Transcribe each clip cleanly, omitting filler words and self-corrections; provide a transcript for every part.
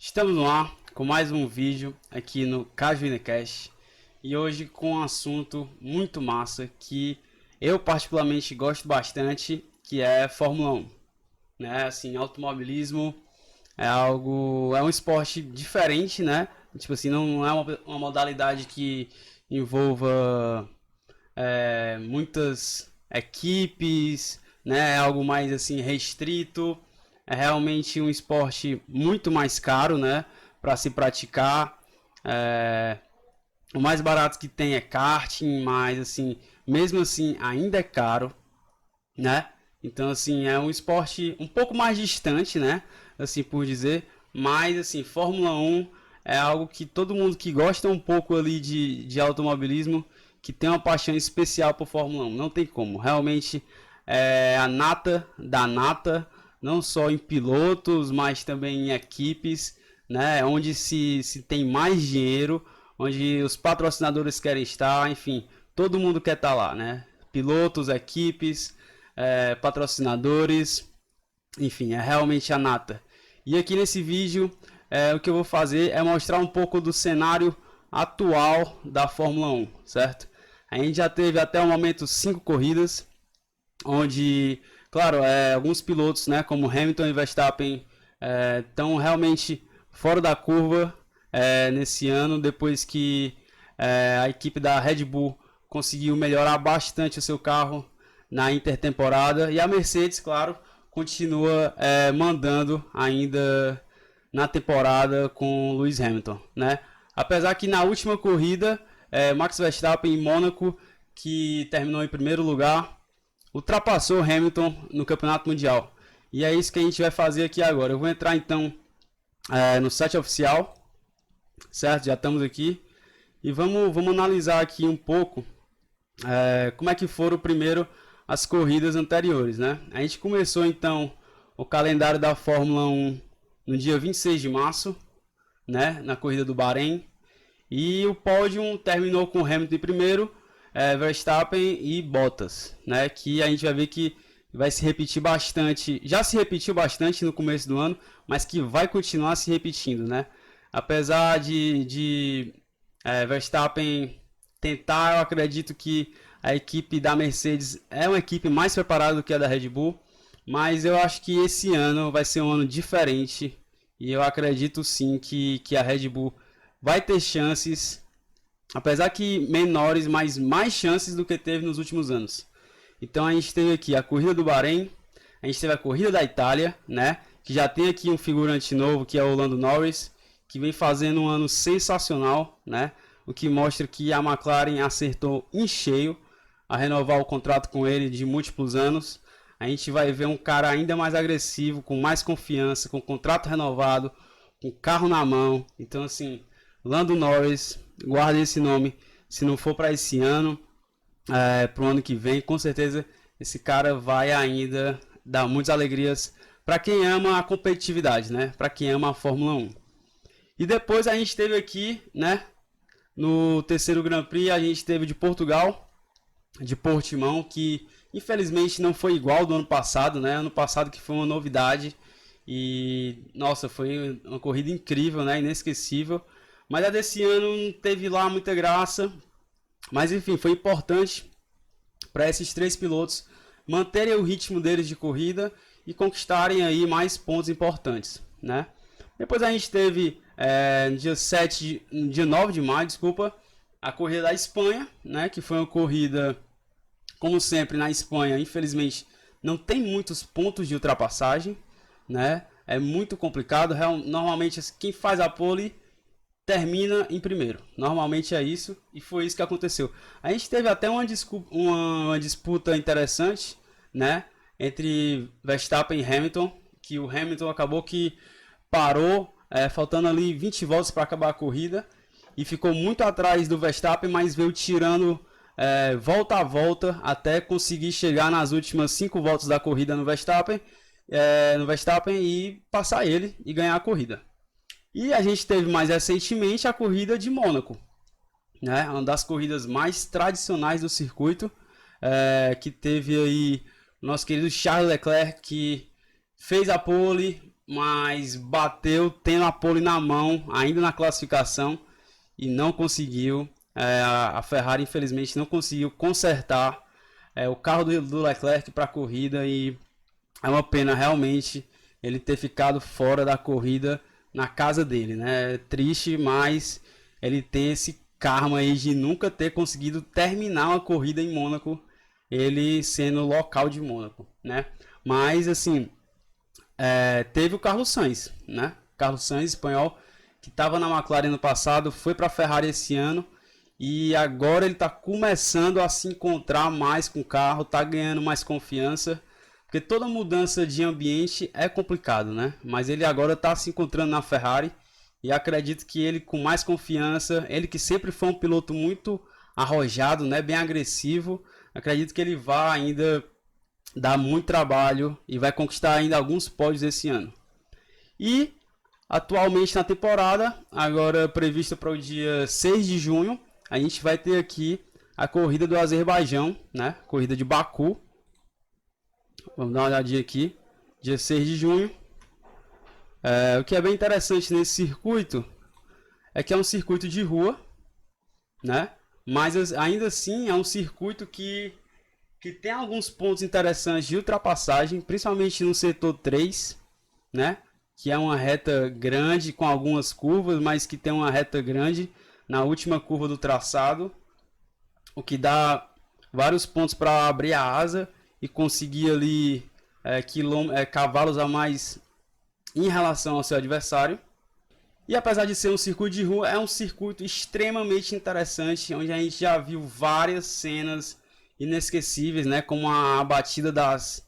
Estamos no ar com mais um vídeo aqui no Cajuinecast e hoje com um assunto muito massa que eu particularmente gosto bastante, que é Fórmula 1, né? Assim, automobilismo é um esporte diferente, né? Tipo assim, não é uma modalidade que envolva muitas equipes, né? É algo mais assim restrito. É realmente um esporte muito mais caro, né? Para se praticar. É, o mais barato que tem é karting, mas assim, mesmo assim, ainda é caro, né? Então, assim, é um esporte um pouco mais distante, né? Assim, por dizer. Mas, assim, Fórmula 1 é algo que todo mundo que gosta um pouco ali de automobilismo, que tem uma paixão especial por Fórmula 1. Não tem como. Realmente é a nata da nata, não só em pilotos, mas também em equipes, né? Onde se tem mais dinheiro, onde os patrocinadores querem estar, enfim, todo mundo quer estar lá, né? Pilotos, equipes, patrocinadores, enfim, é realmente a nata. E aqui nesse vídeo, o que eu vou fazer é mostrar um pouco do cenário atual da Fórmula 1, certo? A gente já teve até o momento 5 corridas, onde, claro, alguns pilotos, né, como Hamilton e Verstappen, estão realmente fora da curva nesse ano, depois que a equipe da Red Bull conseguiu melhorar bastante o seu carro na intertemporada, e a Mercedes, claro, continua mandando ainda na temporada com Lewis Hamilton, né? Apesar que na última corrida, Max Verstappen em Mônaco, que terminou em primeiro lugar, ultrapassou Hamilton no Campeonato Mundial. E é isso que a gente vai fazer aqui agora. Eu vou entrar então no site oficial, certo? Já estamos aqui. E vamos analisar aqui um pouco como é que foram primeiro as corridas anteriores, né? A gente começou então o calendário da Fórmula 1 no dia 26 de março, né? Na corrida do Bahrein. E o pódio terminou com Hamilton em primeiro, Verstappen e Bottas, né? Que a gente vai ver que vai se repetir bastante. Já se repetiu bastante no começo do ano, mas que vai continuar se repetindo, né? Apesar de Verstappen tentar, eu acredito que a equipe da Mercedes é uma equipe mais preparada do que a da Red Bull, mas eu acho que esse ano vai ser um ano diferente e eu acredito sim que a Red Bull vai ter chances, apesar que menores, mas mais chances do que teve nos últimos anos. Então a gente teve aqui a corrida do Bahrein, a gente teve a corrida da Itália, né? Que já tem aqui um figurante novo, que é o Lando Norris, que vem fazendo um ano sensacional, né? O que mostra que a McLaren acertou em cheio a renovar o contrato com ele de múltiplos anos. A gente vai ver um cara ainda mais agressivo, com mais confiança, com contrato renovado, com carro na mão. Então, assim, Lando Norris, guarde esse nome. Se não for para esse ano, para o ano que vem, com certeza esse cara vai ainda dar muitas alegrias para quem ama a competitividade, né? Para quem ama a Fórmula 1. E depois a gente teve aqui, né? No terceiro Grand Prix a gente teve de Portugal, de Portimão, que infelizmente não foi igual do ano passado, né? Ano passado que foi uma novidade e nossa, foi uma corrida incrível, né? Inesquecível. Mas a desse ano não teve lá muita graça. Mas enfim, foi importante para esses três pilotos manterem o ritmo deles de corrida e conquistarem aí mais pontos importantes, né? Depois a gente teve no dia 7, no dia 9 de maio, desculpa, a corrida da Espanha, né? Que foi uma corrida, como sempre na Espanha, infelizmente não tem muitos pontos de ultrapassagem, né? É muito complicado. Normalmente quem faz a pole termina em primeiro. Normalmente é isso, e foi isso que aconteceu. A gente teve até uma disputa interessante, né, entre Verstappen e Hamilton, que o Hamilton acabou que parou, faltando ali 20 voltas para acabar a corrida, e ficou muito atrás do Verstappen, mas veio tirando volta a volta até conseguir chegar nas últimas 5 voltas da corrida no Verstappen e passar ele e ganhar a corrida. E a gente teve mais recentemente a corrida de Mônaco, né? Uma das corridas mais tradicionais do circuito, que teve aí o nosso querido Charles Leclerc, que fez a pole, mas bateu tendo a pole na mão, ainda na classificação, e não conseguiu. A Ferrari, infelizmente, não conseguiu consertar o carro do Leclerc para a corrida, e é uma pena realmente ele ter ficado fora da corrida na casa dele, né? É triste, mas ele tem esse karma aí de nunca ter conseguido terminar uma corrida em Mônaco, ele sendo local de Mônaco, né? Mas assim, teve o Carlos Sainz, né? Carlos Sainz, espanhol, que estava na McLaren no passado, foi para a Ferrari esse ano e agora ele está começando a se encontrar mais com o carro, está ganhando mais confiança, porque toda mudança de ambiente é complicado, né? Mas ele agora está se encontrando na Ferrari e acredito que ele com mais confiança, ele que sempre foi um piloto muito arrojado, né? Bem agressivo, acredito que ele vai ainda dar muito trabalho e vai conquistar ainda alguns pódios esse ano. E atualmente na temporada, agora prevista para o dia 6 de junho, a gente vai ter aqui a corrida do Azerbaijão, né? Corrida de Baku. Vamos dar uma olhadinha aqui. Dia 6 de junho. O que é bem interessante nesse circuito é que é um circuito de rua, né? Mas ainda assim é um circuito que tem alguns pontos interessantes de ultrapassagem, principalmente no setor 3, né? Que é uma reta grande com algumas curvas, mas que tem uma reta grande na última curva do traçado, o que dá vários pontos para abrir a asa e conseguir ali cavalos a mais em relação ao seu adversário. E apesar de ser um circuito de rua, é um circuito extremamente interessante, onde a gente já viu várias cenas inesquecíveis, né, como a batida das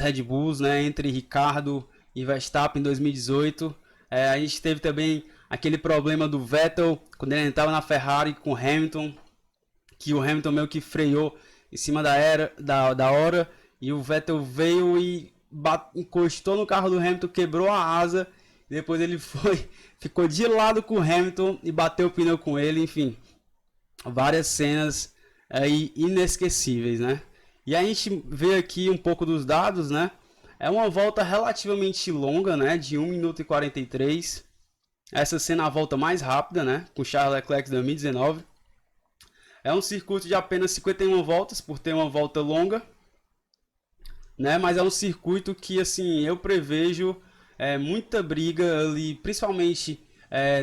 Red Bulls, né, entre Ricardo e Verstappen em 2018. A gente teve também aquele problema do Vettel quando ele estava na Ferrari com o Hamilton, que o Hamilton meio que freou em cima da hora e o Vettel veio e encostou no carro do Hamilton, quebrou a asa. Depois ele ficou de lado com o Hamilton e bateu o pneu com ele. Enfim, várias cenas aí inesquecíveis, né? E a gente vê aqui um pouco dos dados, né? É uma volta relativamente longa, né? De 1 minuto e 43. Essa sendo a volta mais rápida, né? Com Charles Leclerc 2019. É um circuito de apenas 51 voltas, por ter uma volta longa, né? Mas é um circuito que, assim, eu prevejo muita briga ali, principalmente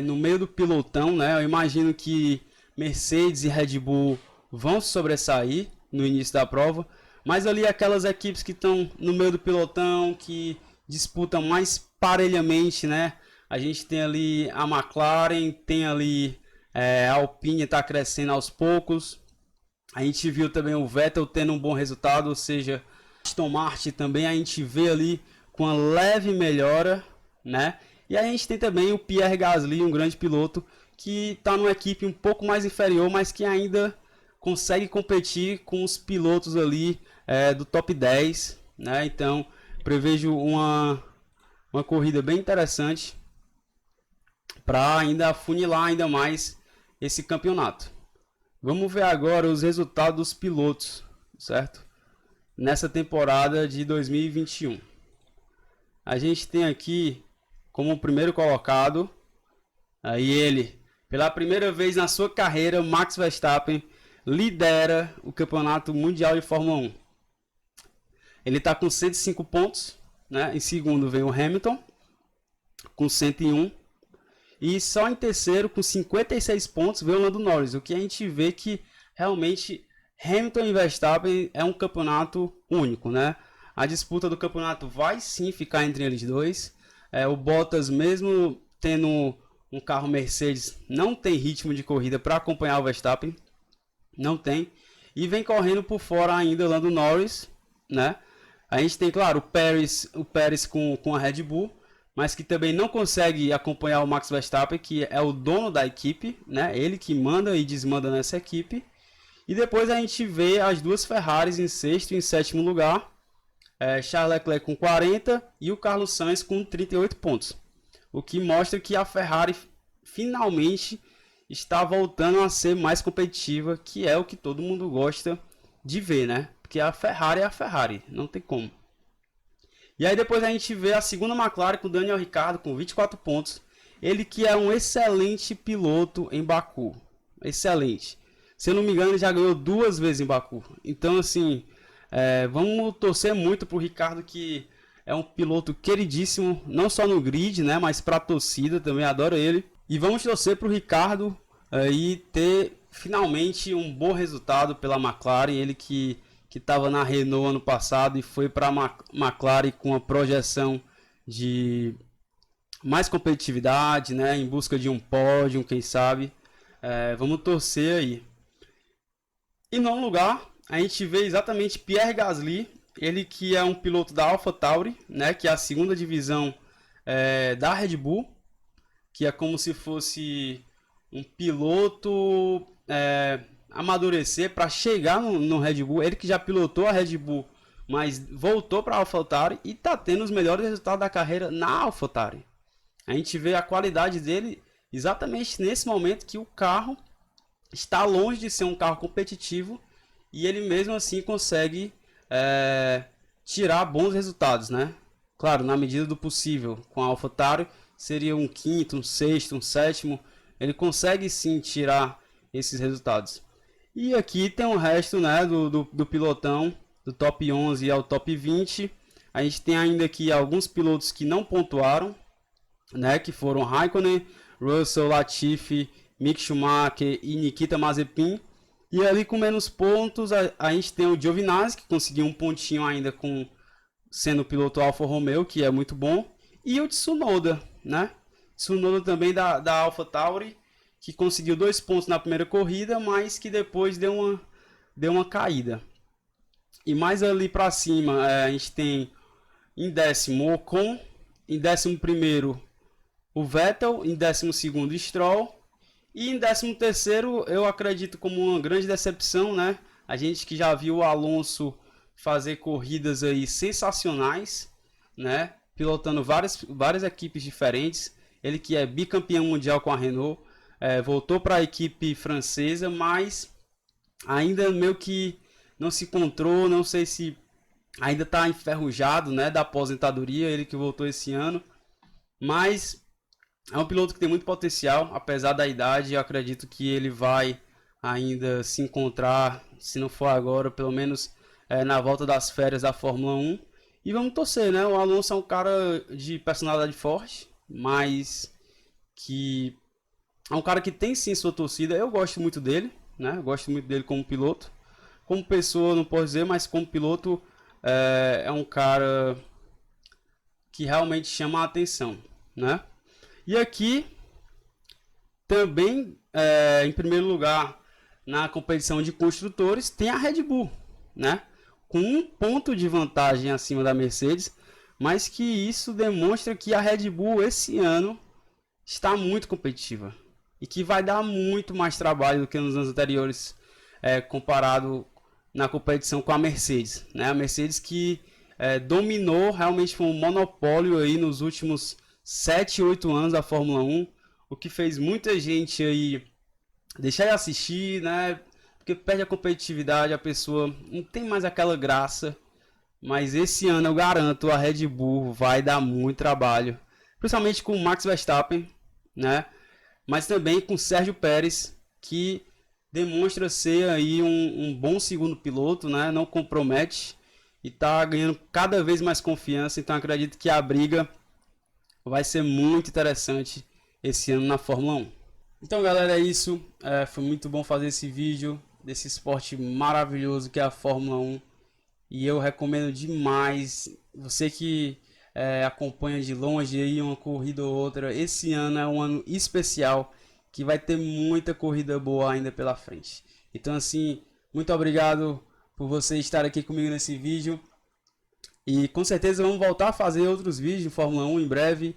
no meio do pelotão, né? Eu imagino que Mercedes e Red Bull vão se sobressair no início da prova, mas ali aquelas equipes que estão no meio do pelotão, que disputam mais parelhamente, né? A gente tem ali a McLaren, tem ali a Alpine está crescendo aos poucos. A gente viu também o Vettel tendo um bom resultado, ou seja, Aston Martin também a gente vê ali com uma leve melhora, né? E a gente tem também o Pierre Gasly, um grande piloto, que está numa equipe um pouco mais inferior, mas que ainda consegue competir com os pilotos ali do top 10, né? Então, prevejo uma corrida bem interessante para ainda afunilar ainda mais esse campeonato. Vamos ver agora os resultados dos pilotos, certo? Nessa temporada de 2021. A gente tem aqui como primeiro colocado, aí ele, pela primeira vez na sua carreira, Max Verstappen lidera o campeonato mundial de Fórmula 1. Ele está com 105 pontos, né? Em segundo vem o Hamilton com 101. E só em terceiro, com 56 pontos, veio o Lando Norris. O que a gente vê que realmente Hamilton e Verstappen é um campeonato único, né? A disputa do campeonato vai sim ficar entre eles dois. O Bottas, mesmo tendo um carro Mercedes, não tem ritmo de corrida para acompanhar o Verstappen. Não tem. E vem correndo por fora ainda o Lando Norris, né? A gente tem, claro, o Pérez com a Red Bull, mas que também não consegue acompanhar o Max Verstappen, que é o dono da equipe, né? Ele que manda e desmanda nessa equipe. E depois a gente vê as duas Ferraris em sexto e em sétimo lugar. Charles Leclerc com 40 e o Carlos Sainz com 38 pontos. O que mostra que a Ferrari finalmente está voltando a ser mais competitiva, que é o que todo mundo gosta de ver, né? Porque a Ferrari é a Ferrari, não tem como. E aí depois a gente vê a segunda McLaren com o Daniel Ricciardo com 24 pontos. Ele que é um excelente piloto em Baku. Excelente. Se eu não me engano, ele já ganhou 2 vezes em Baku. Então, assim, vamos torcer muito pro Ricciardo, que é um piloto queridíssimo, não só no grid, né, mas pra torcida também, adoro ele. E vamos torcer pro Ricciardo e ter finalmente um bom resultado pela McLaren. Ele que estava na Renault ano passado e foi para a McLaren com a projeção de mais competitividade, né, em busca de um pódio, quem sabe. Vamos torcer aí. Em nono lugar, a gente vê exatamente Pierre Gasly, ele que é um piloto da AlphaTauri, né, que é a segunda divisão da Red Bull, que é como se fosse um piloto amadurecer para chegar no Red Bull. Ele que já pilotou a Red Bull, mas voltou para a AlphaTauri e está tendo os melhores resultados da carreira na AlphaTauri. A gente vê a qualidade dele exatamente nesse momento que o carro está longe de ser um carro competitivo e ele mesmo assim consegue tirar bons resultados, né? Claro, na medida do possível. Com a AlphaTauri seria um quinto, um sexto, um sétimo. Ele consegue sim tirar esses resultados. E aqui tem o resto, né, do pilotão, do top 11 ao top 20. A gente tem ainda aqui alguns pilotos que não pontuaram, né, que foram Raikkonen, Russell, Latifi, Mick Schumacher e Nikita Mazepin. E ali com menos pontos a gente tem o Giovinazzi, que conseguiu um pontinho ainda sendo piloto Alfa Romeo, que é muito bom. E o Tsunoda, né? Tsunoda também da AlphaTauri, que conseguiu 2 pontos na primeira corrida, mas que depois deu uma caída. E mais ali para cima, a gente tem em décimo Ocon, em 11º o Vettel, em 12º Stroll, e em 13º eu acredito como uma grande decepção, né? A gente que já viu o Alonso fazer corridas aí sensacionais, né? Pilotando várias equipes diferentes. Ele que é bicampeão mundial com a Renault, voltou para a equipe francesa, mas ainda meio que não se encontrou, não sei se ainda está enferrujado, né, da aposentadoria, ele que voltou esse ano, mas é um piloto que tem muito potencial, apesar da idade. Eu acredito que ele vai ainda se encontrar, se não for agora, pelo menos na volta das férias da Fórmula 1. E vamos torcer, né? O Alonso é um cara de personalidade forte, mas que é um cara que tem sim sua torcida. Eu gosto muito dele, né? Eu gosto muito dele como piloto. Como pessoa não posso dizer, mas como piloto é um cara que realmente chama a atenção, né? E aqui também em primeiro lugar na competição de construtores tem a Red Bull, né? Com 1 ponto de vantagem acima da Mercedes, mas que isso demonstra que a Red Bull esse ano está muito competitiva e que vai dar muito mais trabalho do que nos anos anteriores, comparado na competição com a Mercedes, né? A Mercedes que dominou, realmente foi um monopólio aí nos últimos 7, 8 anos da Fórmula 1, o que fez muita gente aí deixar de assistir, né? Porque perde a competitividade, a pessoa não tem mais aquela graça. Mas esse ano eu garanto, a Red Bull vai dar muito trabalho, principalmente com o Max Verstappen, né? Mas também com o Sérgio Pérez, que demonstra ser aí um bom segundo piloto, né? Não compromete e está ganhando cada vez mais confiança. Então acredito que a briga vai ser muito interessante esse ano na Fórmula 1. Então galera, é isso. Foi muito bom fazer esse vídeo desse esporte maravilhoso que é a Fórmula 1. E eu recomendo demais. Você que acompanha de longe aí uma corrida ou outra, esse ano é um ano especial que vai ter muita corrida boa ainda pela frente. Então assim, muito obrigado por você estar aqui comigo nesse vídeo. E com certeza vamos voltar a fazer outros vídeos de Fórmula 1 em breve.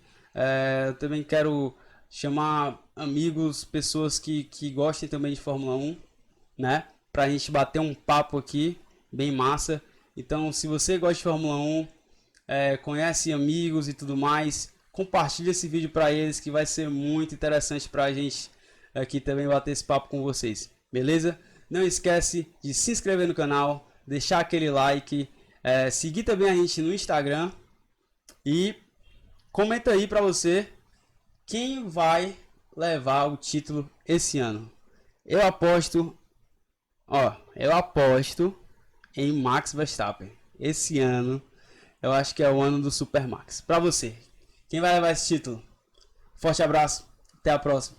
Eu também quero chamar amigos, pessoas que gostem também de Fórmula 1, né? Pra gente bater um papo aqui, bem massa. Então, se você gosta de Fórmula 1, conhece amigos e tudo mais, compartilhe esse vídeo para eles, que vai ser muito interessante pra gente aqui também bater esse papo com vocês, beleza? Não esquece de se inscrever no canal, deixar aquele like, seguir também a gente no Instagram, E comenta aí pra você quem vai levar o título esse ano. Eu aposto em Max Verstappen. Esse ano eu acho que é o ano do Super Max. Pra você, quem vai levar esse título? Forte abraço, até a próxima.